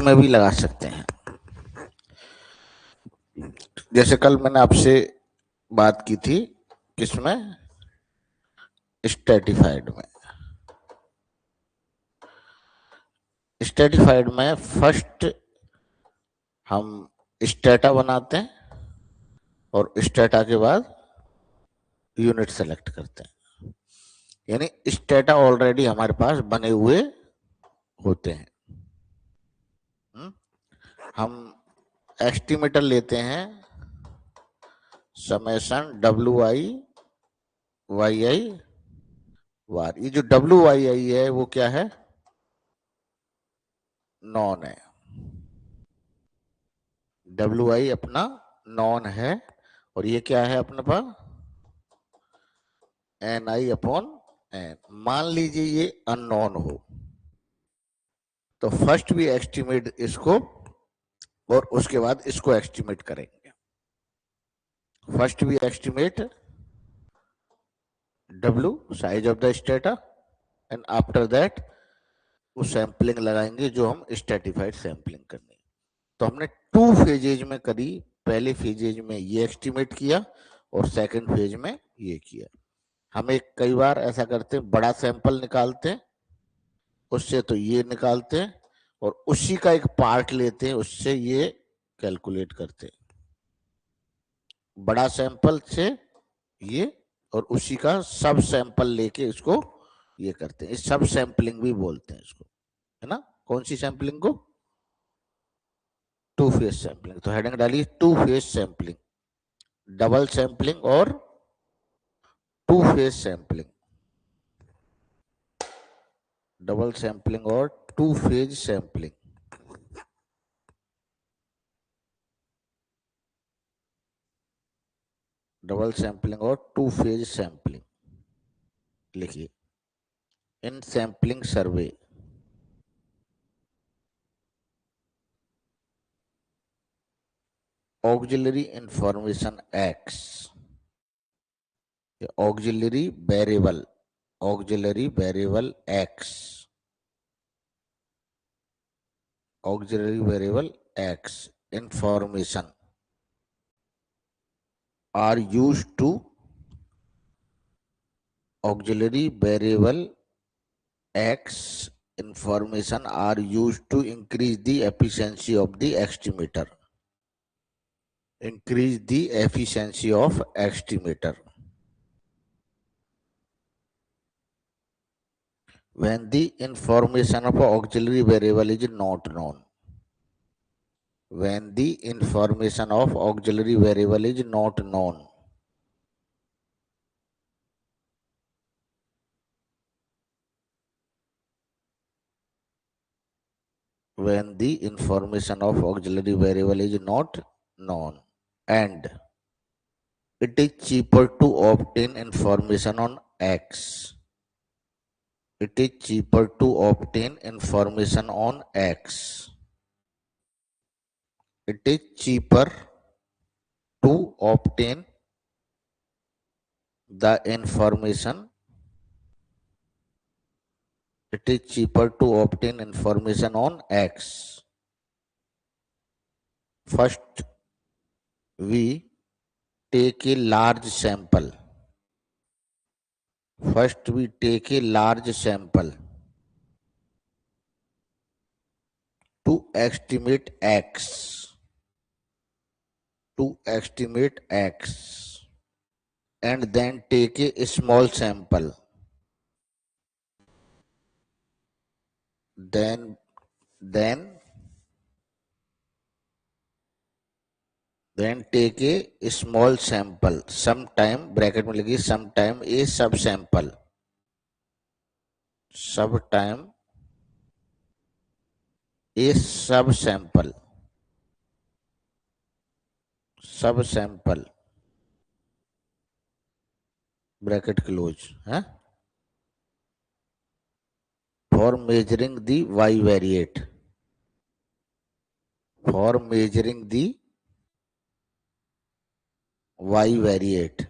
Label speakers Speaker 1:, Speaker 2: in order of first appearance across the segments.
Speaker 1: में भी लगा सकते हैं। जैसे कल मैंने आपसे बात की थी किसमें, स्ट्रेटिफाइड में। स्ट्रेटिफाइड में फर्स्ट हम स्टेटा बनाते हैं और स्टेटा के बाद यूनिट सेलेक्ट करते हैं। यानी स्टेटा ऑलरेडी हमारे पास बने हुए होते हैं। हम एस्टिमेटर लेते हैं समेशन WI/YI वार। ये जो WYI है वो क्या है, नॉन है। WI अपना नॉन है और ये क्या है अपने पास, NI/N। मान लीजिए ये अननोन हो तो फर्स्ट भी एस्टिमेट इसको और उसके बाद इसको एस्टिमेट करेंगे। फर्स्ट भी estimate W size of the strata and after that वो सैंपलिंग लगाएंगे जो हम स्ट्रेटिफाइड सैंपलिंग करनी। तो हमने 2 फेजेज में करी। पहले फेजेज में ये एस्टिमेट किया और सेकंड फेज में ये किया। हम एक कई बार ऐसा करते हैं, बड़ा सैंपल निकालते हैं उससे तो ये निकालते हैं और उसी का एक पार्ट लेते हैं उससे ये कैलकुलेट करते हैं। बड़ा सैंपल से ये और उसी का सब सैंपल लेके इसको ये करते हैं। इस सब सैंपलिंग भी बोलते हैं इसको, है ना। कौन सी सैंपलिंग को, 2 फेज सैंपलिंग। तो हेडिंग डालिए 2 फेज सैंपलिंग, डबल सैंपलिंग और 2 फेज सैंपलिंग। डबल सैंपलिंग और 2 फेज सैंपलिंग। डबल सैंपलिंग और 2 फेज सैंपलिंग लिखिए। In sampling survey auxiliary information x, auxiliary variable, auxiliary variable x, auxiliary variable x information are used to, auxiliary variable x information are used to increase the efficiency of the estimator. Increase the efficiency of estimator. When the information of auxiliary variable is not known. When the information of auxiliary variable is not known. When the information of auxiliary variable is not known. And it is cheaper to obtain information on X. It is cheaper to obtain information on X. It is cheaper to obtain the information. It is cheaper to obtain information on X. First, we take a large sample. First, we take a large sample to estimate X. To estimate X. And then take a small sample. Then take a small sample, sometime bracket में लिखिए sometime a subsample, sometime a subsample, subsample bracket close है, for measuring the y-variate, for measuring the y-variate.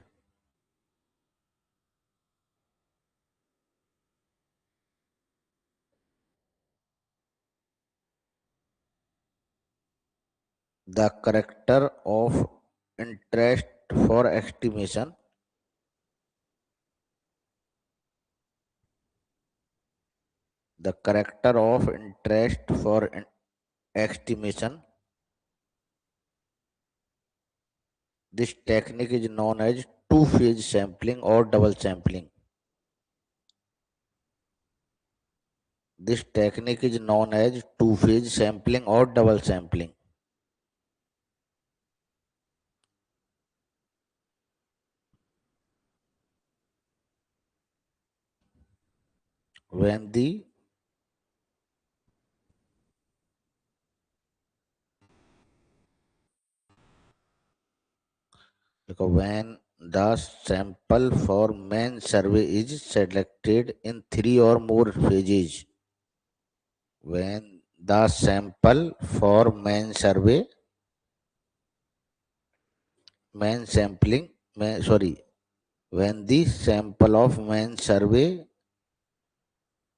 Speaker 1: the character of interest for estimation, the character of interest for estimation. This technique is known as two-phase sampling or double sampling. This technique is known as two-phase sampling or double sampling. When the sample for main survey is selected in three or more phases. When the sample for main survey, main sampling, when the sample of main survey,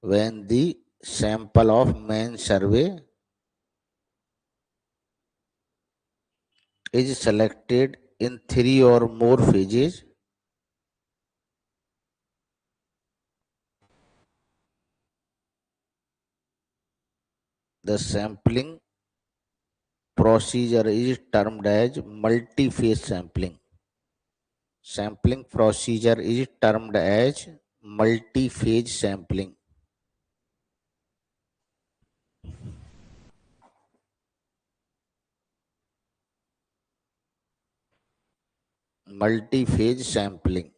Speaker 1: when the sample of main survey is selected in three or more phases, the sampling procedure is termed as multi-phase sampling. Sampling procedure is termed as multi-phase sampling. Multi-phase sampling.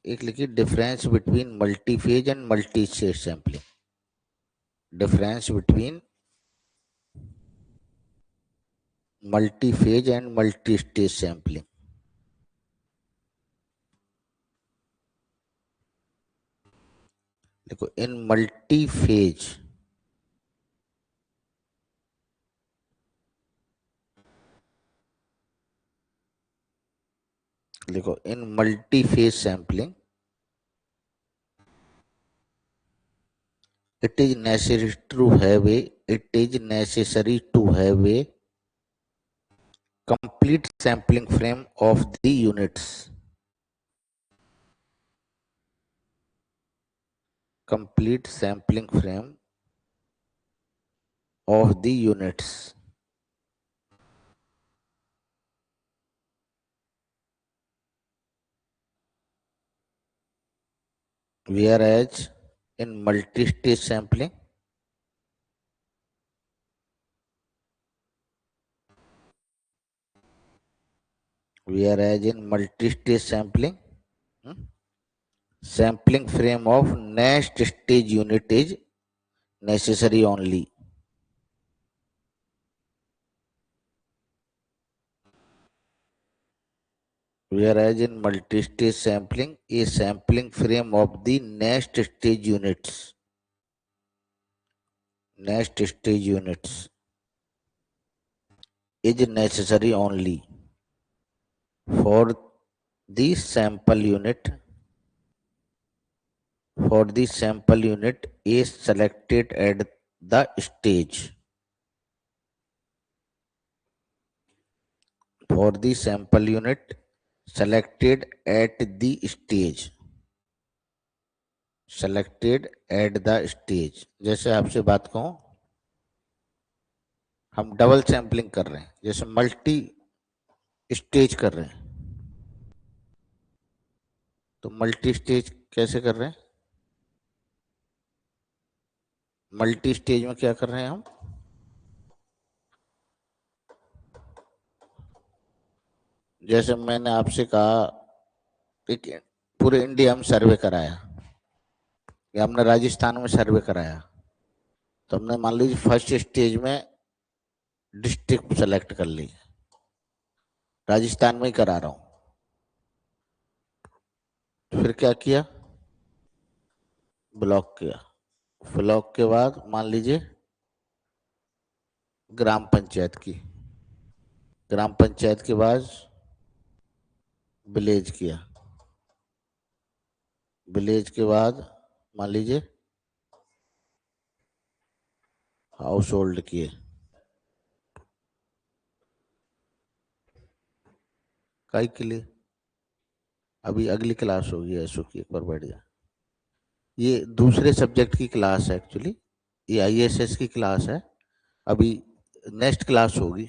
Speaker 1: एक लिखिए difference between multiphase and multi stage sampling. Difference between multiphase and multi stage sampling. देखो in multiphase देखो in multiphase sampling it is necessary to have a complete sampling frame of the units. Complete sampling frame of the units. Whereas in multi-stage sampling, sampling frame of next stage unit is necessary only. Whereas in multi-stage sampling, a sampling frame of the next stage units is necessary only for the sample unit. For the sample unit is selected at the stage. For the sample unit selected at the stage. Selected at the stage. जैसे आपसे बात कहूं, हम double sampling कर रहे हैं, जैसे multi stage कर रहे हैं. तो मल्टी स्टेज कैसे कर रहे हैं? मल्टी स्टेज में क्या कर रहे हैं हम? जैसे मैंने आपसे कहा एक पूरे इंडिया में सर्वे कराया या हमने राजस्थान में सर्वे कराया, तो हमने मान लीजिए फर्स्ट स्टेज में डिस्ट्रिक्ट सेलेक्ट कर ली, राजस्थान में ही करा रहा हूं. फिर क्या किया? ब्लॉक किया. ब्लॉक के बाद मान लीजिए ग्राम पंचायत की, ग्राम पंचायत के बाद विलेज किया, विलेज के बाद मान लीजिए हाउस होल्ड की, काई के लिए अभी अगली क्लास होगी ऐसो की, एक बार बैठ जा। ये दूसरे सब्जेक्ट की क्लास है एक्चुअली, ये आईएएस की क्लास है। अभी नेक्स्ट क्लास होगी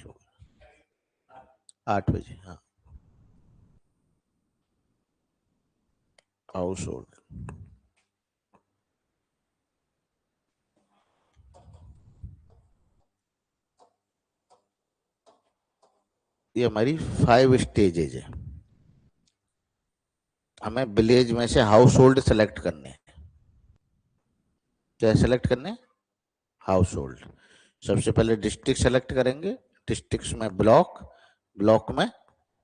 Speaker 1: 8 बजे। हाँ, हाउस होल्ड, ये हमारी 5 स्टेजेज है। हमें विलेज में से हाउस होल्ड सेलेक्ट करने हैं। क्या सेलेक्ट करने हैं? House hold. सबसे पहले डिस्ट्रिक्ट सेलेक्ट करेंगे, डिस्ट्रिक्ट में ब्लॉक, ब्लॉक में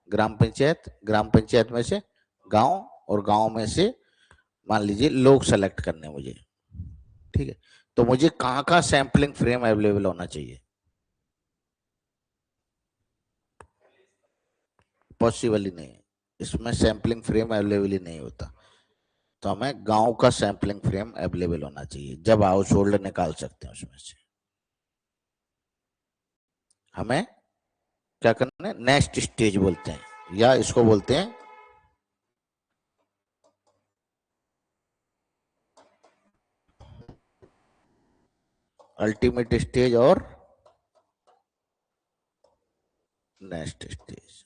Speaker 1: ग्राम पंचायत, ग्राम पंचायत में से गांव, और गांव में से मान लीजिए लोग सेलेक्ट करने हैं मुझे। ठीक है, तो मुझे कहाँ का सैंपलिंग फ्रेम अवेलेबल होना चाहिए? पॉसिबल ही नहीं है, इसमें सैंपलिंग फ्रेम अवेलेबल ही नहीं होता। तो हमें गांव का सैंपलिंग फ्रेम अवेलेबल होना चाहिए, जब हाउस होल्ड निकाल सकते हैं उसमें से। हमें क्या करना है? नेक्स्ट स्टेज बोलते हैं, या इसको बोलते हैं अल्टीमेट स्टेज और नेक्स्ट स्टेज।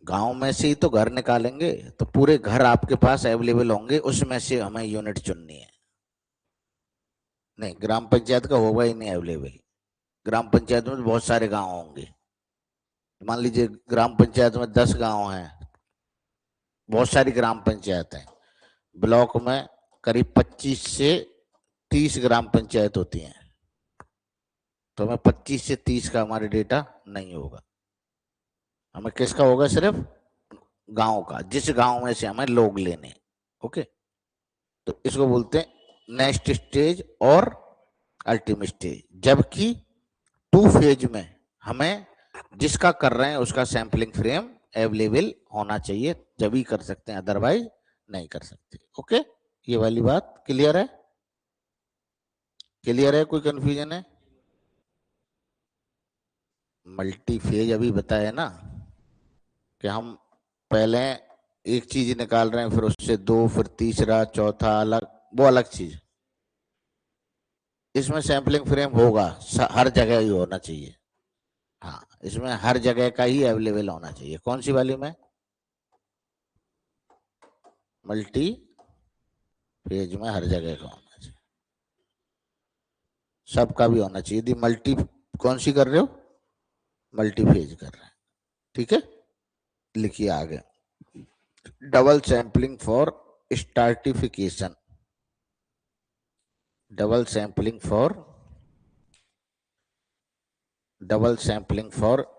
Speaker 1: गांव में से ही तो घर निकालेंगे, तो पूरे घर आपके पास अवेलेबल होंगे, उसमें से हमें यूनिट चुननी है। नहीं, ग्राम पंचायत का होगा ही नहीं अवेलेबल। ग्राम पंचायत में तो बहुत सारे गांव होंगे। मान लीजिए ग्राम पंचायत में 10 गांव हैं, बहुत सारी ग्राम पंचायत है। ब्लॉक में करीब 25 से 30 ग्राम पंचायत होती हैं, तो हमें 25 से 30 का हमारे डेटा नहीं होगा। हमें किसका होगा? सिर्फ गांव का, जिस गांव में से हमें लोग लेने। ओके, तो इसको बोलते हैं नेक्स्ट स्टेज और अल्टीमेट स्टेज। जबकि 2 फेज में हमें जिसका कर रहे हैं उसका सैंपलिंग फ्रेम अवेलेबल होना चाहिए, जब ही कर सकते हैं, अदरवाइज नहीं कर सकते। ओके, ये वाली बात क्लियर है? क्लियर है? कोई कंफ्यूजन है? मल्टी फेज अभी बताया ना, कि हम पहले एक चीज निकाल रहे हैं, फिर उससे दो, फिर तीसरा, चौथा, अलग, वो अलग चीज। इसमें सैंपलिंग फ्रेम होगा, हर जगह ही होना चाहिए। हाँ, इसमें हर जगह का ही अवेलेबल होना चाहिए। कौन सी वाली में? मल्टी फेज में हर जगह का होना चाहिए, सबका भी होना चाहिए। यदि मल्टी, कौन सी कर रहे हो? मल्टी फेज कर रहे हैं, ठीक है। लिखिए आगे, double sampling for stratification, double sampling for, double sampling for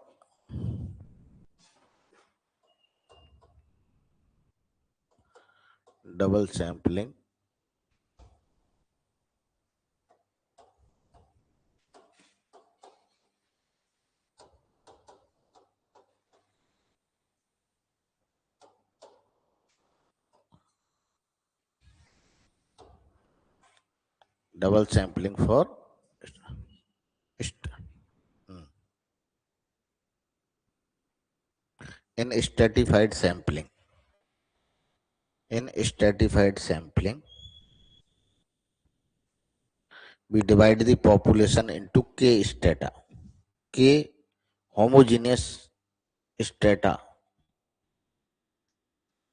Speaker 1: double sampling double sampling for in stratified sampling, in stratified sampling we divide the population into k strata, k homogeneous strata,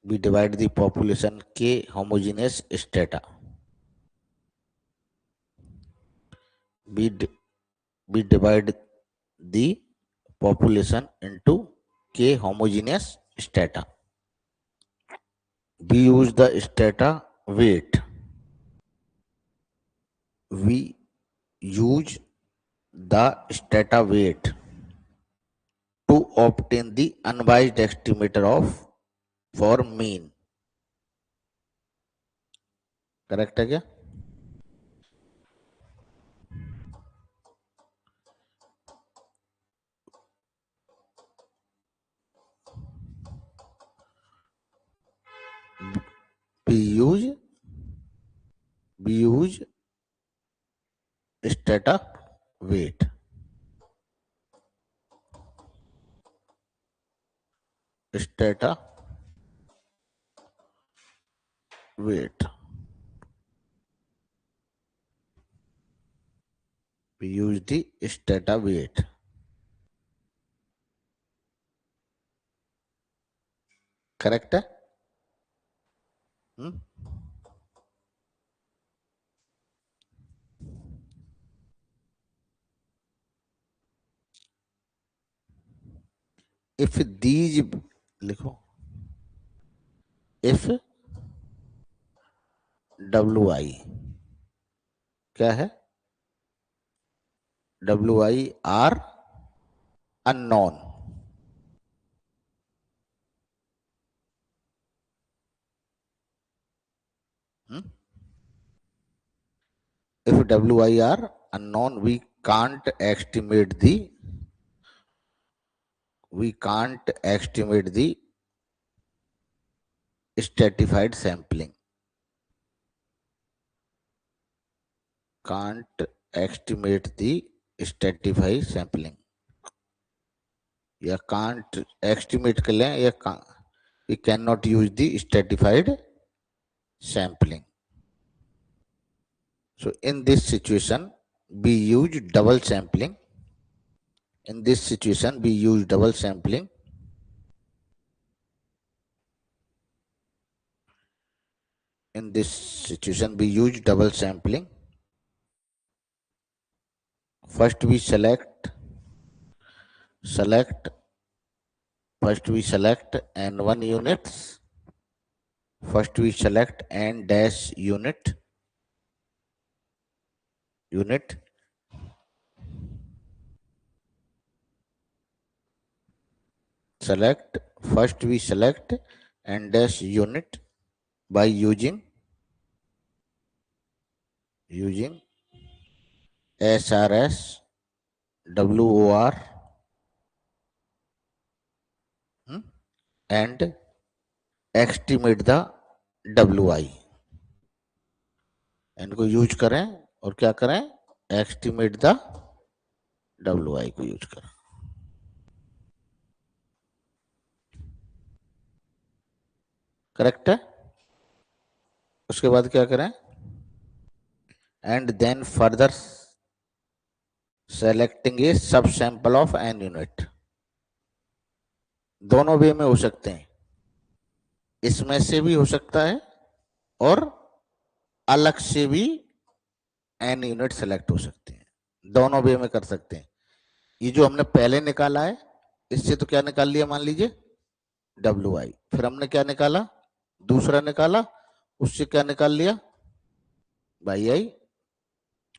Speaker 1: we divide the population k homogeneous strata, we, we divide the population into k homogeneous strata, we use the strata weight, we use the strata weight to obtain the unbiased estimator of for mean। Correct है क्या? we use strata weight, strata weight, we use the strata weight. Correct है? If these, लिखो, if डब्ल्यू i, क्या है? डब्ल्यू i are unknown, if wi are unknown, we can't estimate the stratified sampling, can't estimate the stratified sampling, या can't estimate कर लें, या we cannot use the stratified sampling. So in this situation we use double sampling. In this situation we use double sampling. In this situation we use double sampling. First we select N1 units. First we select N dash unit. First we select N dash unit by using SRS WOR and estimate the WI. इनको use करें और क्या करें? Estimate the WI को use करें। Correct है? उसके बाद क्या करें? एंड देन फर्दर सेलेक्टिंग ए सब सैंपल ऑफ एन यूनिट। दोनों वे में हो सकते हैं, इसमें से भी हो सकता है और अलग से भी एन यूनिट सेलेक्ट हो सकते हैं, दोनों वे में कर सकते हैं। ये जो हमने पहले निकाला है, इससे तो क्या निकाल लिया, मान लीजिए WI, फिर हमने क्या निकाला, दूसरा निकाला, उससे क्या निकाल लिया, YI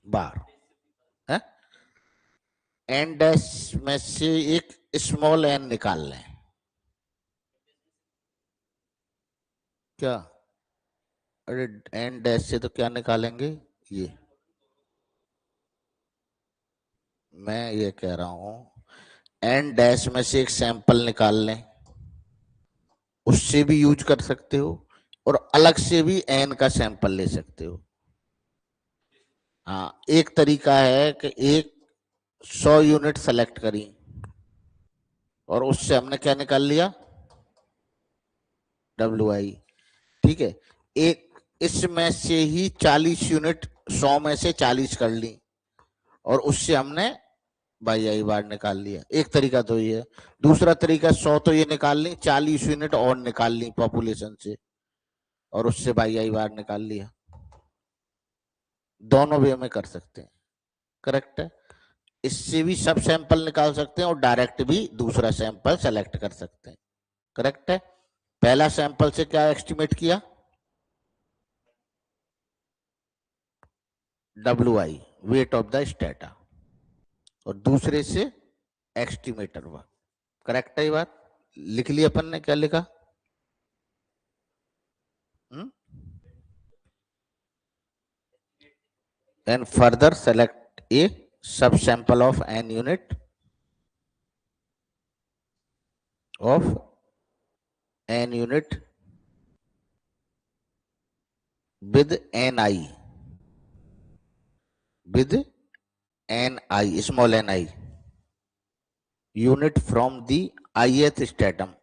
Speaker 1: बार है। एन डैश में से एक स्मॉल एन निकाल लें, क्या? अरे एन डैश से तो क्या निकालेंगे, ये मैं ये कह रहा हूं, एन डैश में से एक सैंपल निकाल लें, उससे भी यूज कर सकते हो और अलग से भी एन का सैंपल ले सकते हो। हाँ, एक तरीका है कि एक 100 यूनिट सेलेक्ट करी और उससे हमने क्या निकाल लिया, WI। ठीक है, एक इसमें से ही 40 यूनिट 100 में से 40 कर ली और उससे हमने YI बार निकाल लिया। एक तरीका तो ये है। दूसरा तरीका 100 तो ये निकाल ली, 40 यूनिट और निकाल ली पॉपुलेशन से और उससे YI बार निकाल लिया। दोनों वे में कर सकते हैं। करेक्ट है? इससे भी सब सैंपल निकाल सकते हैं और डायरेक्ट भी दूसरा सैंपल सेलेक्ट कर सकते हैं। करेक्ट है? पहला सैंपल से क्या एस्टिमेट किया, WI weight of the strata, और दूसरे से एस्टिमेटर हुआ। करेक्ट है ये बात? लिख लिया अपन ने, क्या लिखा? and further select a subsample of n unit with ni, with ni, small ni, unit from the ith stratum,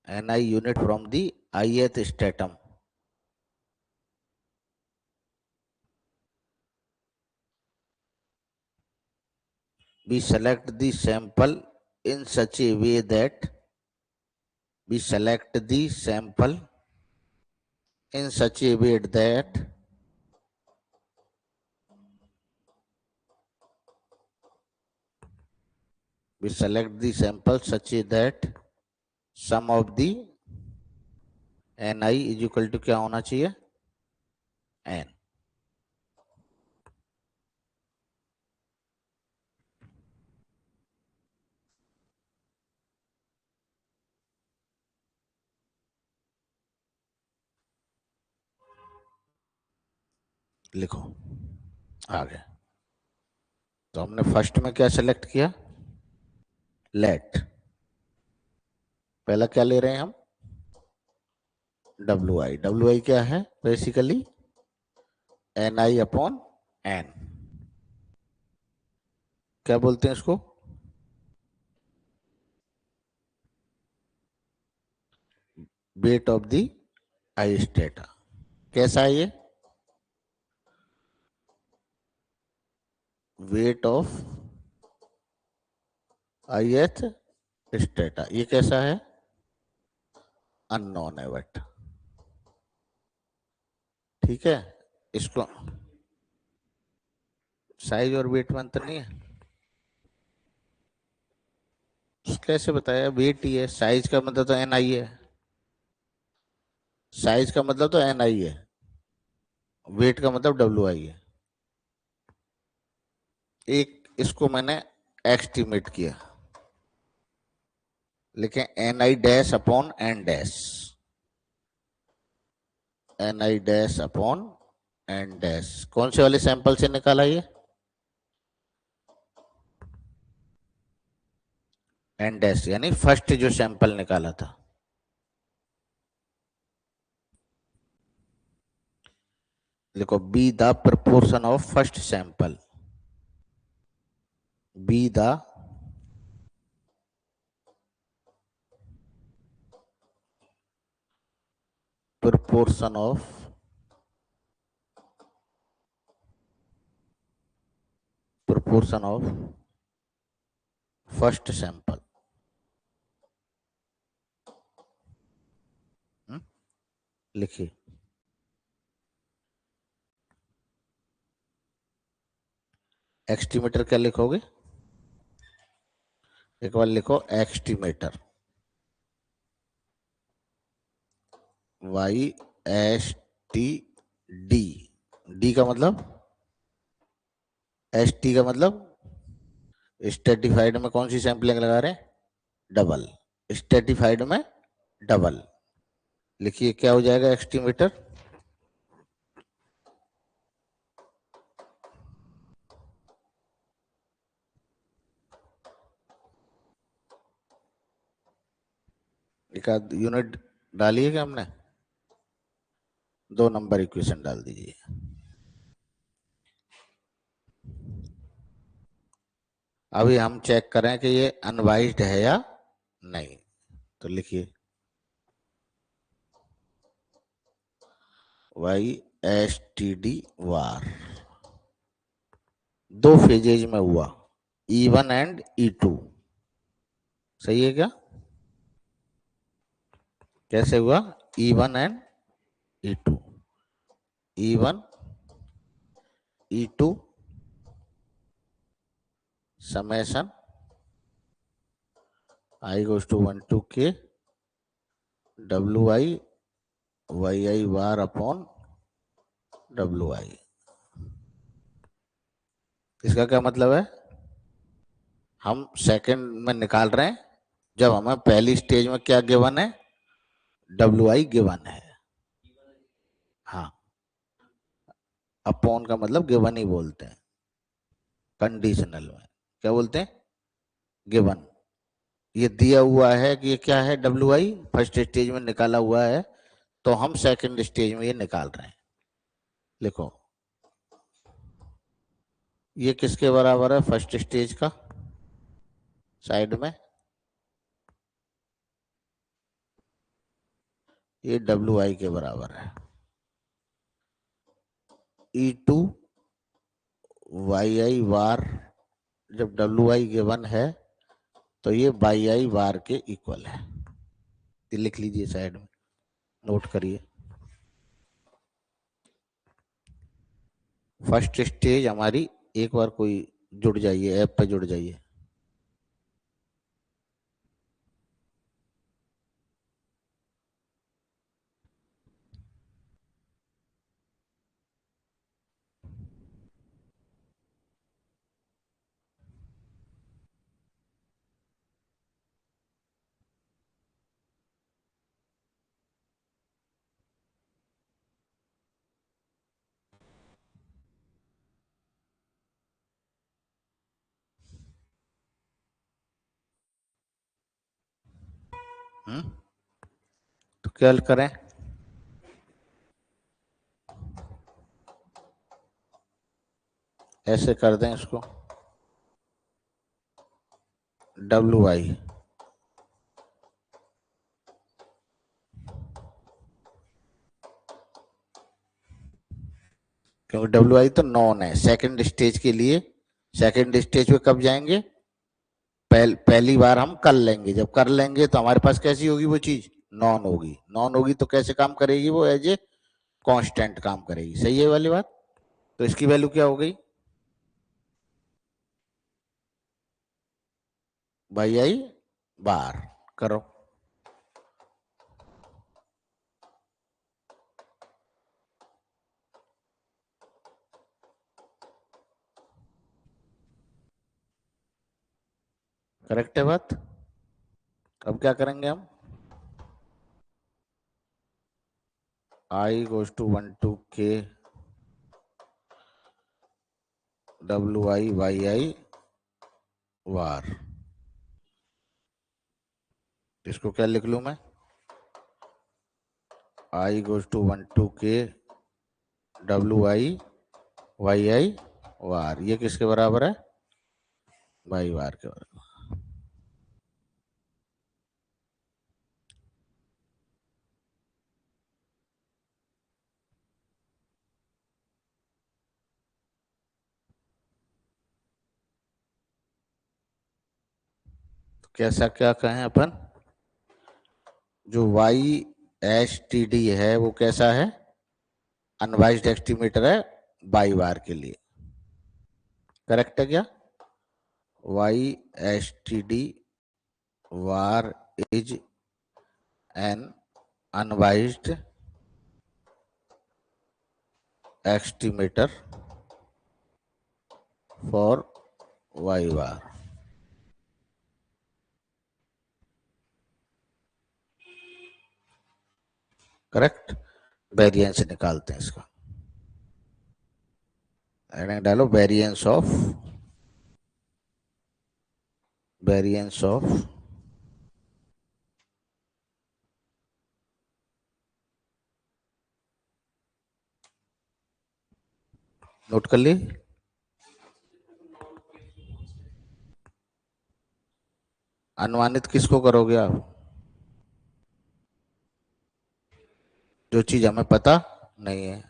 Speaker 1: ni unit from the ith stratum. We select the sample in such a way that we select the sample in such a way that we select the sample such a that sum of the ni is equal to क्या होना चाहिए n. लिखो आगे। तो हमने first में क्या select किया, लेट, पहला क्या ले रहे हैं हम, WI। WI क्या है, बेसिकली NI अपॉन N, क्या बोलते हैं इसको, weight of the I strata. कैसा है ये, वेट ऑफ ith स्टेटा। ये कैसा है, अननोन है बट, ठीक है। इसको साइज और वेट में अंतर नहीं है, कैसे बताया, वेट ही है, साइज का मतलब तो NI है, साइज का मतलब तो NI है, वेट का मतलब WI है। एक इसको मैंने एस्टिमेट किया, लिखे NI dash upon N dash, NI dash upon N dash, कौन से वाले सैंपल से निकाला ये, N डैश, यानी फर्स्ट जो सैंपल निकाला था। देखो be the proportion of first sample, be the proportion of first sample। लिखिए, एस्टिमेटर क्या लिखोगे, एक बार लिखो एस्टिमेटर, YSTD, डी का मतलब, ST का मतलब स्ट्रेटिफाइड में कौन सी सैंपलिंग लगा रहे हैं, डबल, स्ट्रेटिफाइड में डबल। लिखिए क्या हो जाएगा एस्टिमेटर, एक आध यूनिट डालिए क्या हमने, 2 नंबर इक्वेशन डाल दीजिए। अभी हम चेक करें कि ये अनवाइज्ड है या नहीं, तो लिखिए YSTD वार, 2 फेजेज में हुआ, E1 एंड E2, सही है क्या, कैसे हुआ, E1 and E2, E1 E2 summation I goes to 1 to K WI YI bar upon WI। इसका क्या मतलब है, हम सेकंड में निकाल रहे हैं जब हमें पहली स्टेज में क्या गिवन है, WI गिवन है, हाँ, अपॉन का मतलब गिवन ही बोलते हैं, कंडीशनल में क्या बोलते हैं, गिवन। ये दिया हुआ है कि ये क्या है, WI फर्स्ट स्टेज में निकाला हुआ है, तो हम सेकंड स्टेज में ये निकाल रहे हैं। लिखो ये किसके बराबर है फर्स्ट स्टेज का साइड में? ये डब्ल्यू आई के बराबर है। ई टू वाई आई वार, जब डब्ल्यू आई गिवन है तो ये वाई आई वार के इक्वल है। ये लिख लीजिए साइड में, नोट करिए। फर्स्ट स्टेज हमारी, एक बार कोई जुड़ जाइए, ऐप पे जुड़ जाइए। तो क्या करें? ऐसे कर दें इसको, डब्ल्यू आई, क्योंकि डब्ल्यू आई तो नॉन है सेकंड स्टेज के लिए। सेकंड स्टेज पे कब जाएंगे? पहली बार हम कर लेंगे, जब कर लेंगे तो हमारे पास कैसी होगी वो चीज? नॉन होगी। नॉन होगी तो कैसे काम करेगी वो? एज ए कांस्टेंट काम करेगी। सही है वाली बात? तो इसकी वैल्यू क्या हो गई? भाई आई बार। करो। करेक्ट है बात? अब क्या करेंगे हम? I goes to 1 to k W I Y I bar. इसको क्या लिख लूं मैं? I goes to 1 to k W I Y I bar. ये किसके बराबर है? वाई वार के बराबर। तो कैसा क्या कहें अपन? जो वाई एस टी डी है वो कैसा है? अनवाइज्ड एस्टिमेटर है बाई बार के लिए। करेक्ट है क्या? Y S T D bar is an unbiased estimator for Y bar. Correct. Variance निकालते हैं इसका। हेडिंग डालो वेरिएंस ऑफ नोट कर ली? अनुमानित किसको करोगे आप? जो चीज हमें पता नहीं है।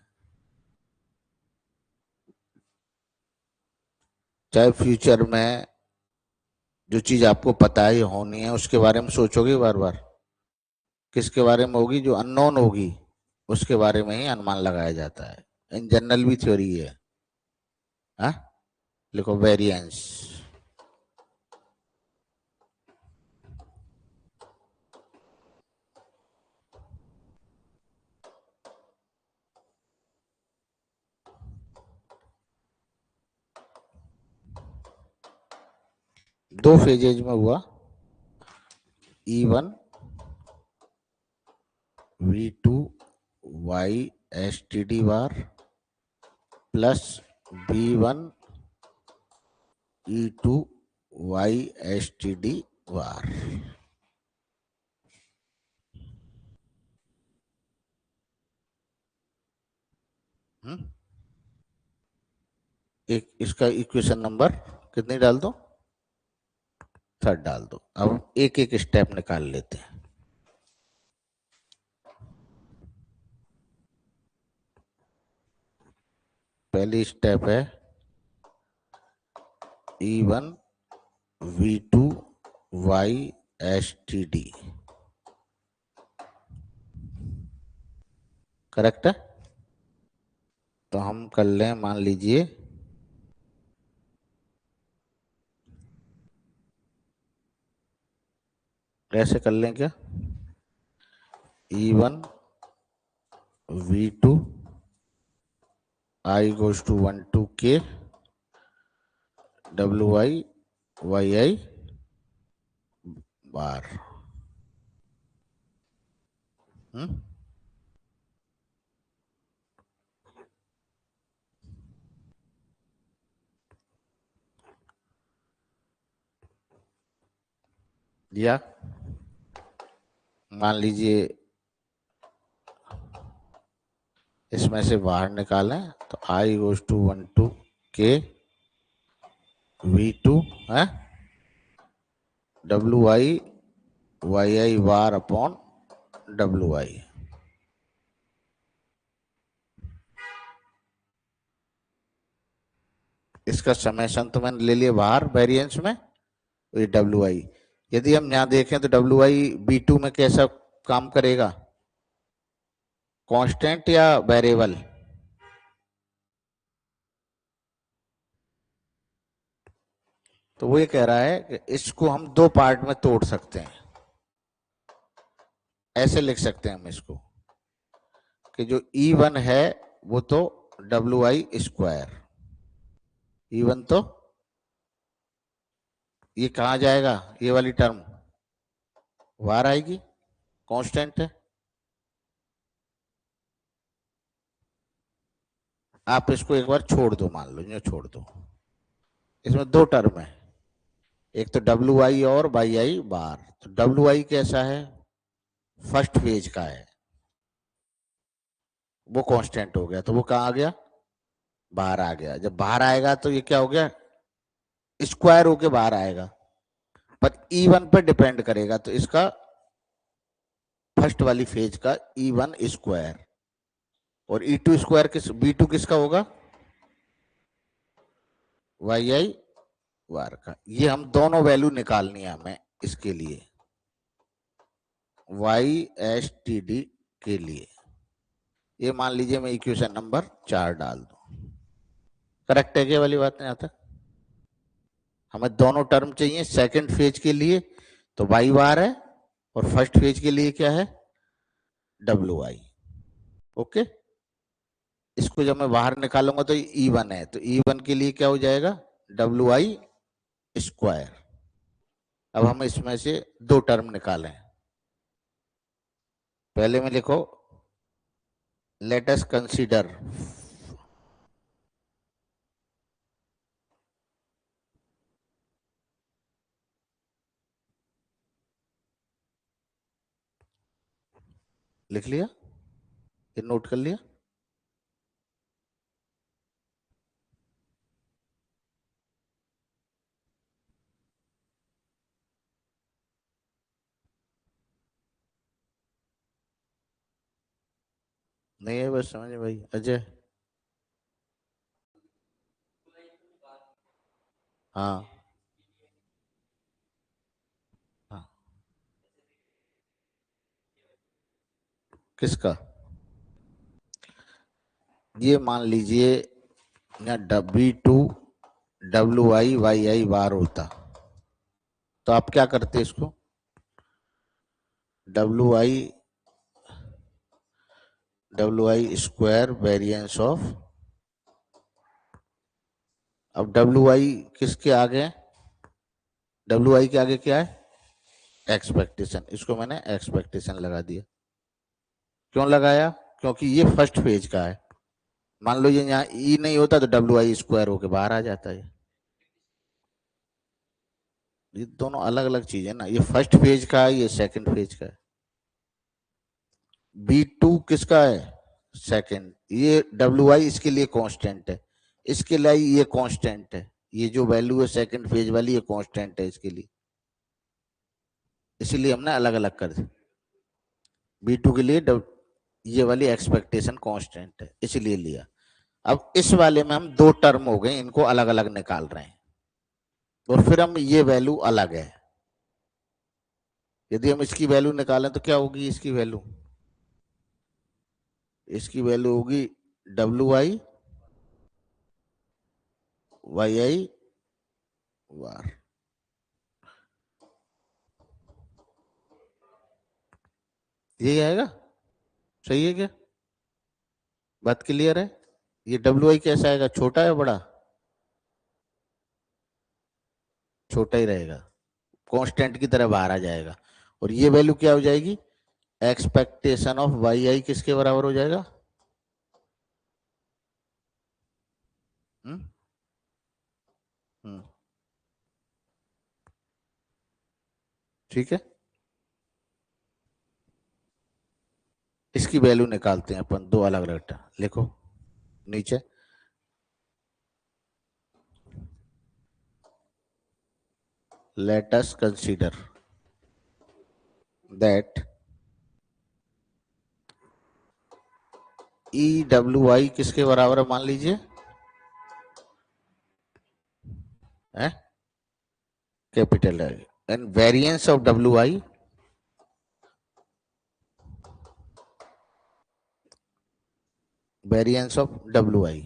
Speaker 1: चाहे फ्यूचर में जो चीज आपको पता ही होनी है उसके बारे में सोचोगे बार बार। किसके बारे में होगी? जो अननोन होगी उसके बारे में ही अनुमान लगाया जाता है। इन जनरल भी थ्योरी है। हाँ, लिखो वेरिएंस। दो फेजेज में हुआ, E1 V2 y S T d bar plus B1 E2 y S T d bar. एक इसका इक्वेशन नंबर कितनी डाल दो, थर्ड डाल दो। अब एक एक स्टेप निकाल लेते हैं। पहली स्टेप है E1 V2 Y S T D, correct है। तो हम कर लें, मान लीजिए कैसे कर लें क्या, E1 V2 I goes to 1 to K WI YI बार। या मान लीजिए इसमें से बाहर निकालें तो I goes to 1 to K V2 है WI YI bar upon WI। इसका समेशन तो मैंने ले लिया बाहर वेरिएंस में, तो ये WI। यदि हम यहाँ देखें तो WI B2 में कैसा काम करेगा, कांस्टेंट या वेरिएबल? तो वो ये कह रहा है कि इसको हम दो पार्ट में तोड़ सकते हैं। ऐसे लिख सकते हैं हम इसको कि जो E1 है वो तो WI स्क्वायर, E1 तो ये कहाँ जाएगा, ये वाली टर्म बाहर आएगी, कांस्टेंट है। आप इसको एक बार छोड़ दो, मान लो जो छोड़ दो, इसमें दो टर्म है, एक तो WI और YI बार। तो WI कैसा है, फर्स्ट फेज का है, वो कांस्टेंट हो गया, तो वो कहाँ आ गया, बाहर आ गया। जब बाहर आएगा तो ये क्या हो गया, स्क्वायर होके बाहर आएगा, पर E1 पर डिपेंड करेगा, तो इसका फर्स्ट वाली फेज का E1 स्क्वायर, और E2 स्क्वायर किस, B2 किसका होगा, YI बार का। ये हम दोनों वैल्यू निकालनी है हमें इसके लिए, YSTD के लिए। ये मान लीजिए मैं इक्वेशन नंबर 4 डाल दूं, करेक्ट है क्या वाली बात नहीं आता। हमें दोनों टर्म चाहिए, सेकंड फेज के लिए तो Y बार है, और फर्स्ट फेज के लिए क्या है, WI। ओके, इसको जब मैं बाहर निकालूंगा तो E1 है, तो E1 के लिए क्या हो जाएगा, WI स्क्वायर। अब हम इसमें से दो टर्म निकालें। पहले में लिखो, लेट अस कंसीडर लिख लिया, ये नोट कर लिया। नहीं है बस, समझ भाई अजय। हाँ हाँ, किसका, ये मान लीजिए या W2 WI YI बार होता, तो आप क्या करते इसको, WI स्क्वायर वेरिएंस ऑफ। अब WI किसके आगे है, WI के आगे क्या है, एक्सपेक्टेशन। इसको मैंने एक्सपेक्टेशन लगा दिया। क्यों लगाया, क्योंकि ये फर्स्ट फेज का है। मान लो ये यहाँ E नहीं होता तो WI स्क्वायर होके बाहर आ जाता है। ये दोनों अलग अलग चीज है ना, ये फर्स्ट फेज का है, ये सेकंड फेज का है। B2 किसका है, सेकंड। ये WI इसके लिए कांस्टेंट है, इसके लिए ये कांस्टेंट है, ये जो वैल्यू है सेकंड फेज वाली ये कांस्टेंट है इसके लिए, इसीलिए हमने अलग अलग कर दिया। B2 के लिए ये वाली एक्सपेक्टेशन कांस्टेंट है इसलिए लिया। अब इस वाले में हम दो टर्म हो गए, इनको अलग अलग निकाल रहे हैं और फिर हम ये वैल्यू अलग है। यदि हम इसकी वैल्यू निकालें तो क्या होगी, इसकी वैल्यू होगी WI YI वार। यही आएगा, सही है क्या, बात क्लियर है। ये WI कैसा आएगा, छोटा है बड़ा, छोटा ही रहेगा, कांस्टेंट की तरह बाहर आ जाएगा। और ये वैल्यू क्या हो जाएगी, एक्सपेक्टेशन ऑफ YI किसके बराबर हो जाएगा, हम्म हम्म, ठीक है। इसकी वैल्यू निकालते हैं अपन, दो अलग अलग लिखो नीचे। Let us consider that EWI किसके बराबर है, मान लीजिए है कैपिटल है, and variance of WI variance of WI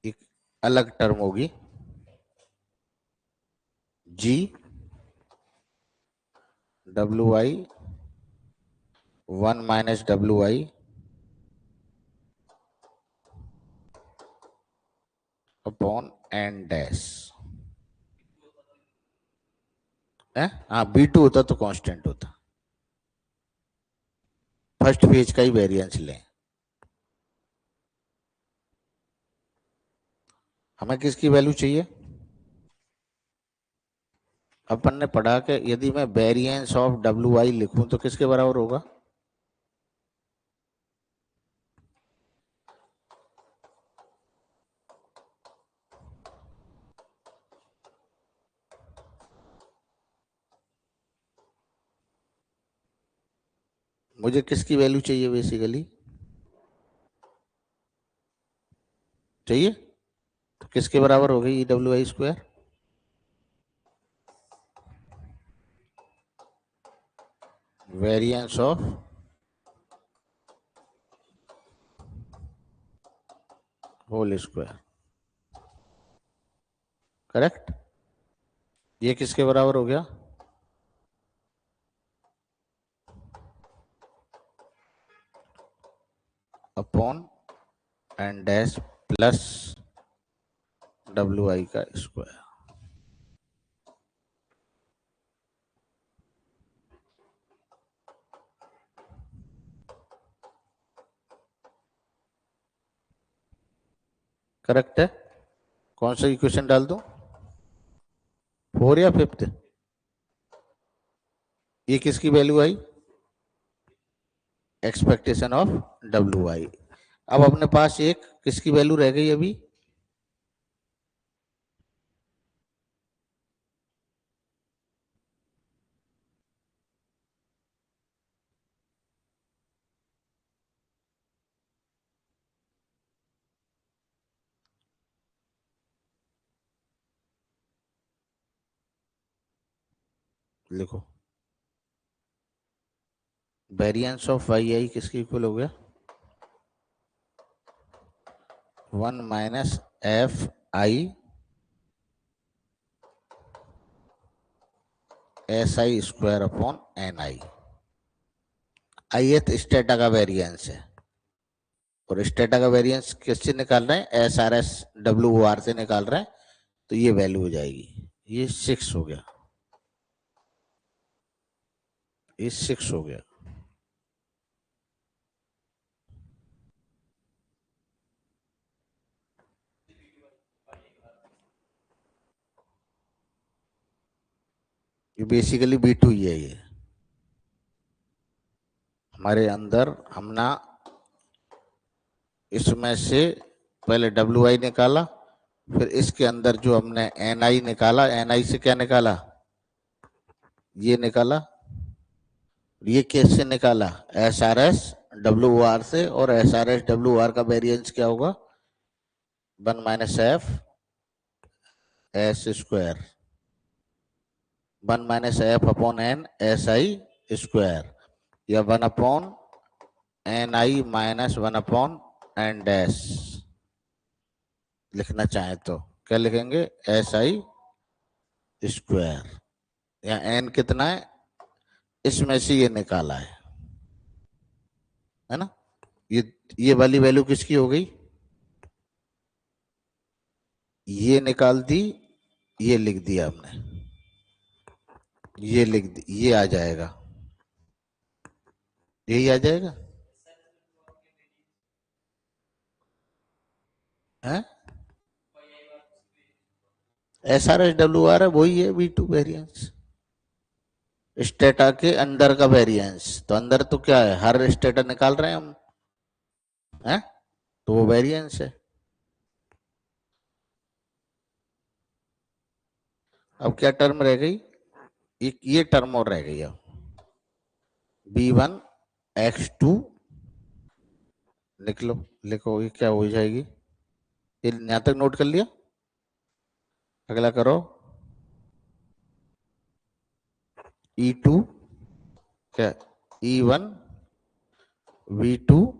Speaker 1: एक अलग टर्म होगी, G WI 1 minus WI upon N dash है। हाँ B2 होता तो कांस्टेंट होता, फर्स्ट फेज का ही वेरिएंस लें। हमें किसकी वैल्यू चाहिए, अपन ने पढ़ा कि यदि मैं वेरिएंस ऑफ WI लिखूं तो किसके बराबर होगा, मुझे किसकी वैल्यू चाहिए, बेसिकली चाहिए तो किसके बराबर हो गई EWI square, variance of whole square, correct. ये किसके बराबर हो गया, upon N dash plus WI का स्क्वायर, करेक्ट है। कौन सा इक्वेशन डाल दूं, 4 या 5th, ये किसकी value I, expectation of WI। अब अपने पास एक किसकी वैल्यू रह गई अभी, लिखो वेरिएंस ऑफ YI किसके इक्वल हो गया, 1 minus FI SI square upon NI। ith strata का वेरिएंस है और स्टेटा का वेरिएंस किससे निकाल रहे हैं, SRS WOR से निकाल रहे हैं, तो ये वैल्यू हो जाएगी, ये 6 हो गया, ये 6 हो गया। ये बेसिकली B2 ही है ये, हमारे अंदर हमने इसमें से पहले डब्ल्यू आई निकाला, फिर इसके अंदर जो हमने एन आई निकाला, एन आई से क्या निकाला, ये निकाला। ये कैसे निकाला, S R S W R से, और S R S W R का वेरिएंस क्या होगा, 1 - F S square, 1 - f/n S I square, या 1/ni-1/n लिखना चाहे तो क्या लिखेंगे, एस आई स्क्वायर। या एन कितना है, इसमें से ये निकाला है ना। ये वाली वैल्यू किसकी हो गई, ये निकाल दी, ये लिख दिया हमने, ये लिख दी, ये आ जाएगा, यही आ जाएगा है। S R S W R है, वही है V2 वेरिएंस, स्टेटा के अंदर का वेरिएंस। तो अंदर तो क्या है, हर स्टेटा निकाल रहे हैं हम, है, तो वो वेरिएंस है। अब क्या टर्म रह गई, एक ये टर्म और रह गई अब, B1 X2, लिख लो, लिखो, ये क्या हो जाएगी, ये यहां तक नोट कर लिया। अगला करो, E2 क्या, E1 V2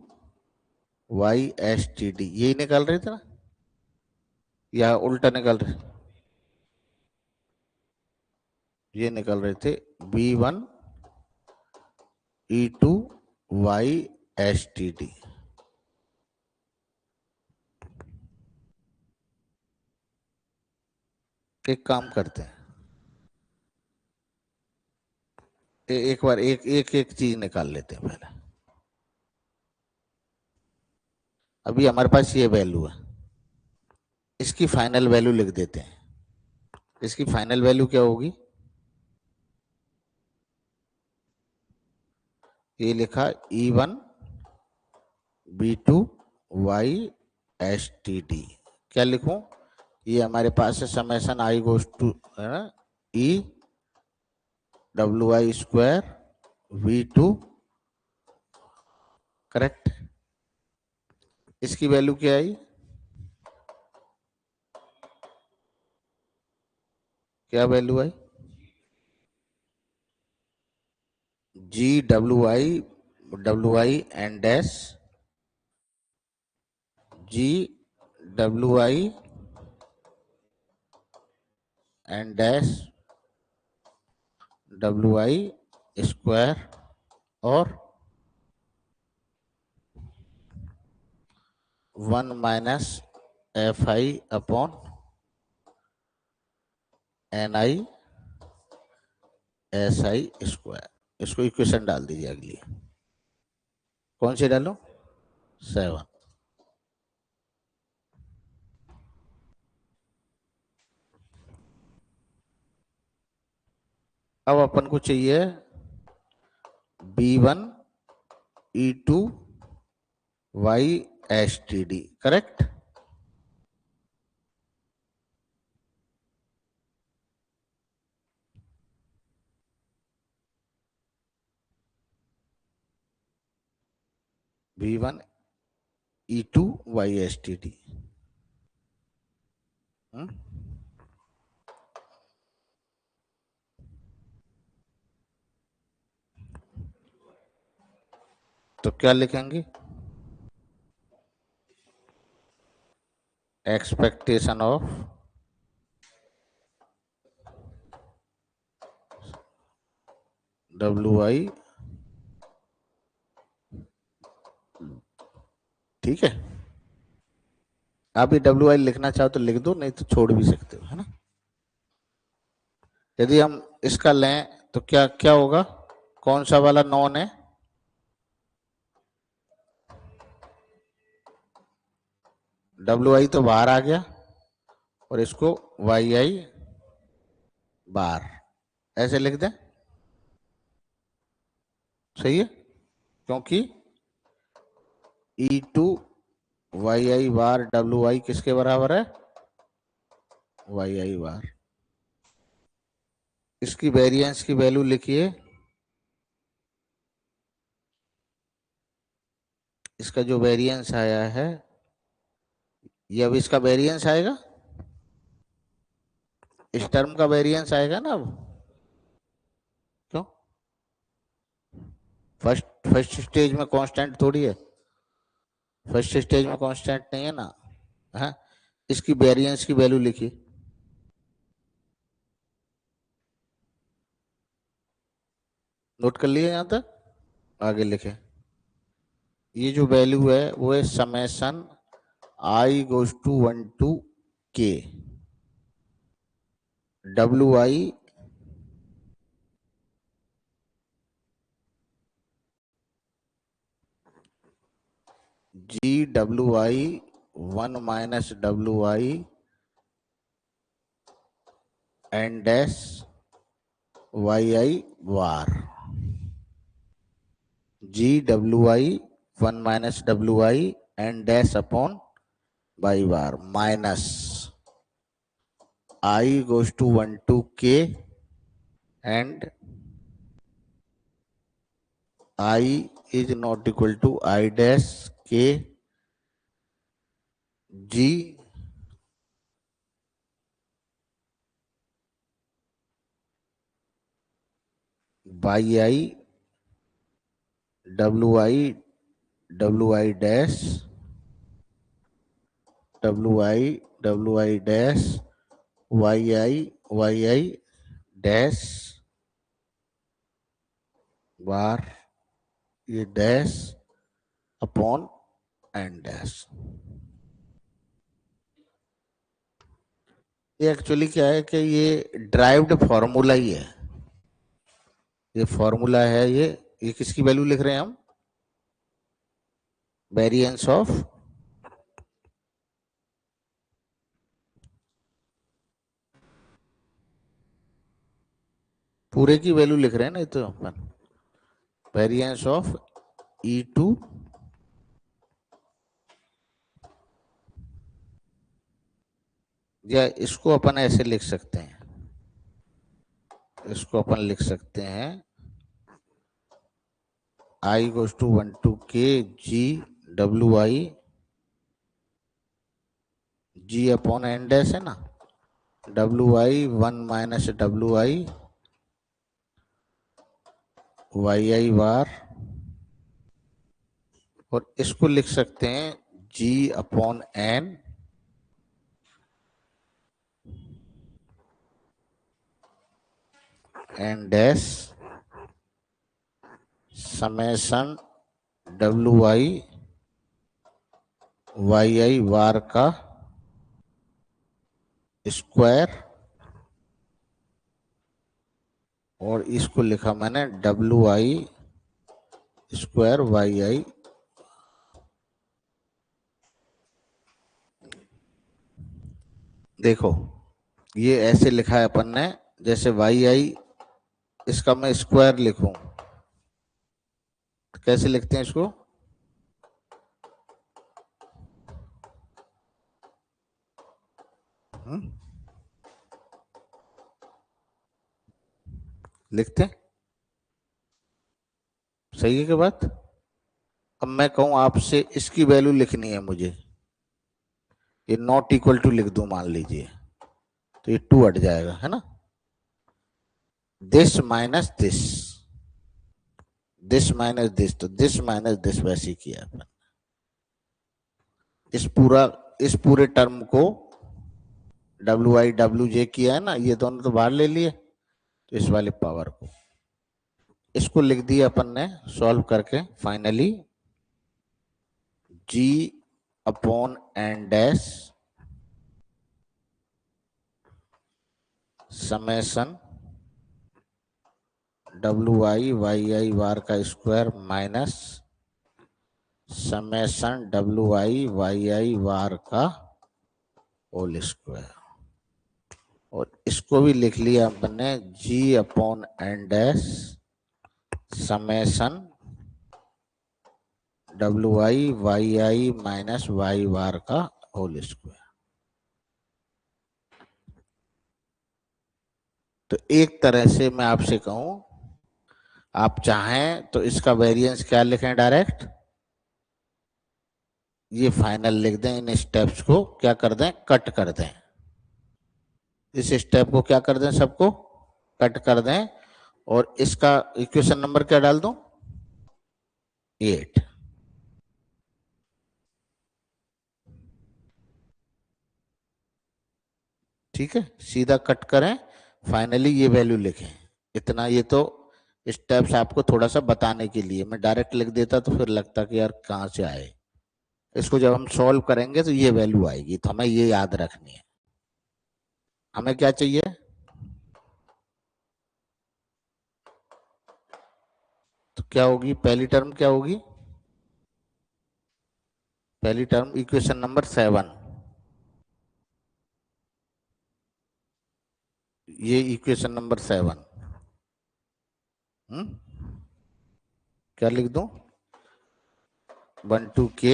Speaker 1: YSTD, यही निकाल रहे थे ना, या उल्टा निकाल रहे, ये निकाल रहे थे, B1 E2 YSTD। एक काम करते हैं, एक बार एक एक एक चीज निकाल लेते हैं पहले। अभी हमारे पास ये वैल्यू है, इसकी फाइनल वैल्यू लिख देते हैं। इसकी फाइनल वैल्यू क्या होगी, ये लिखा E1 B2 YSTD। क्या लिखूं, ये हमारे पास है summation i goes to E WI² V2, correct. इसकी वैल्यू क्या आई, क्या वैल्यू आई, GWI and dash, GWI and dash WI² और 1 - fi/ni SI²। इसको इक्वेशन डाल दीजिए अगली, कौन सी डालो, 7। अब अपन को चाहिए B1 E2 YSTD, correct. B1 E2 YSTD, तो क्या लिखेंगे, एक्सपेक्टेशन ऑफ WI, ठीक है। आप ये WI लिखना चाहो तो लिख दो, नहीं तो छोड़ भी सकते हो, है ना। यदि हम इसका लें तो क्या क्या होगा, कौन सा वाला नॉन है, WI तो बाहर आ गया, और इसको YI बार, ऐसे लिख दें, सही है। क्योंकि E2 YI बार WI किसके बराबर है? YI बार। इसकी वेरिएंस की वैल्यू लिखिए, इसका जो वेरिएंस आया है, ये अब इसका वेरिएंस आएगा, इस टर्म का वेरिएंस आएगा ना अब। क्यों? फर्स्ट फर्स्ट स्टेज में कांस्टेंट थोड़ी है, फर्स्ट स्टेज में कांस्टेंट नहीं है ना। हाँ, इसकी वेरिएंस की वैल्यू लिखिए। नोट कर लिए यहां तक? आगे लिखे, ये जो वैल्यू है वो है summation I goes to 1 to K WI GWI 1 minus WI and dash YI bar. GWI 1 minus WI and dash upon Y bar minus I goes to 1 to K and I is not equal to I dash K G by I WI WI dash WI dash YI dash बार, ये dash upon and dash. ये actually क्या है कि ये derived formula ही है, ये formula है, ये किसकी वैल्यू लिख रहे हैं हम? वेरिएंस ऑफ पूरे की वैल्यू लिख रहे हैं ना, तो अपन वेरिएंस ऑफ E2 या इसको अपन ऐसे लिख सकते हैं, इसको अपन लिख सकते हैं I goes to 1 to K GWI G upon n dash है ना, WI 1 minus WI YI bar, और इसको लिख सकते हैं G upon n n dash summation WI YI bar का स्क्वायर, और इसको लिखा मैंने WI स्क्वायर YI। देखो ये ऐसे लिखा है अपन ने, जैसे YI इसका मैं स्क्वायर लिखूं, कैसे लिखते हैं इसको? लिखते हैं, सही है क्या बात? अब मैं कहूं आपसे इसकी वैल्यू लिखनी है मुझे, ये नॉट इक्वल टू लिख दूं मान लीजिए, तो ये 2 हट जाएगा है ना, this minus this, this minus this, तो दिस माइनस दिस वैसे ही किया अपन। इस पूरे टर्म को WI WJ किया है ना, ये दोनों तो बाहर ले लिए, तो इस वाले पावर को इसको लिख दिया अपन ने सॉल्व करके finally G upon n dash summation WI YI bar का square minus summation WI YI bar का होल स्क्वायर, और इसको भी लिख लिया अपने G upon n dash summation WI minus Y bar का होल स्क्वायर। तो एक तरह से मैं आपसे कहूं, आप चाहें तो इसका वेरिएंस क्या लिखें, डायरेक्ट ये फाइनल लिख दें, इन स्टेप्स को क्या कर दें, कट कर दें, इस स्टेप को क्या कर दें, सबको कट कर दें, और इसका इक्वेशन नंबर क्या डाल दूं, 8। ठीक है, सीधा कट करें, फाइनली ये वैल्यू लिखें। इतना, ये तो स्टेप्स आपको थोड़ा सा बताने के लिए, मैं डायरेक्ट लिख देता तो फिर लगता कि यार कहाँ से आए। इसको जब हम सॉल्व करेंगे तो ये वैल्यू आएगी, तो हमें ये याद रखनी है। हमें क्या चाहिए, तो क्या होगी पहली टर्म, क्या होगी पहली टर्म, इक्वेशन नंबर 7, ये इक्वेशन नंबर 7। क्या लिख दूं, 12K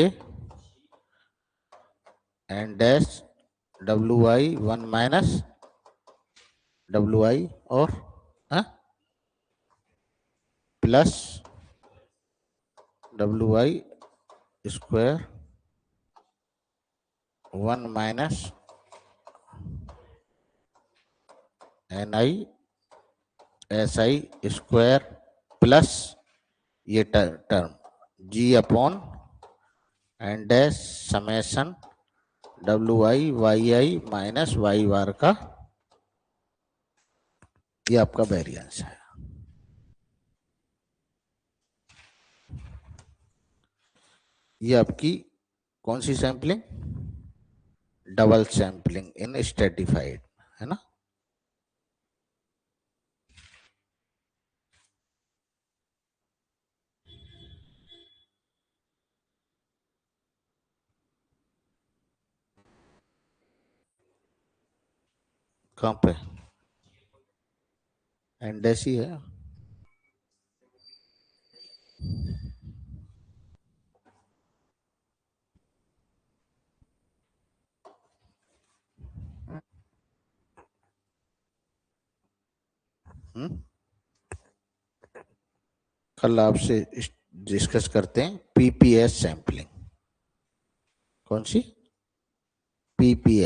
Speaker 1: and dash WI 1 minus WI और plus WI square 1 minus NI SI square plus ये term G n dash summation WI minus Y bar का, ये आपका वेरिएंस है। ये आपकी कौन सी sampling, double sampling in stratified, है ना। कहाँ पे, एंडेस ही है। कल आपसे डिस्कस करते हैं PPS सैंपलिंग। कौन सी, PPS।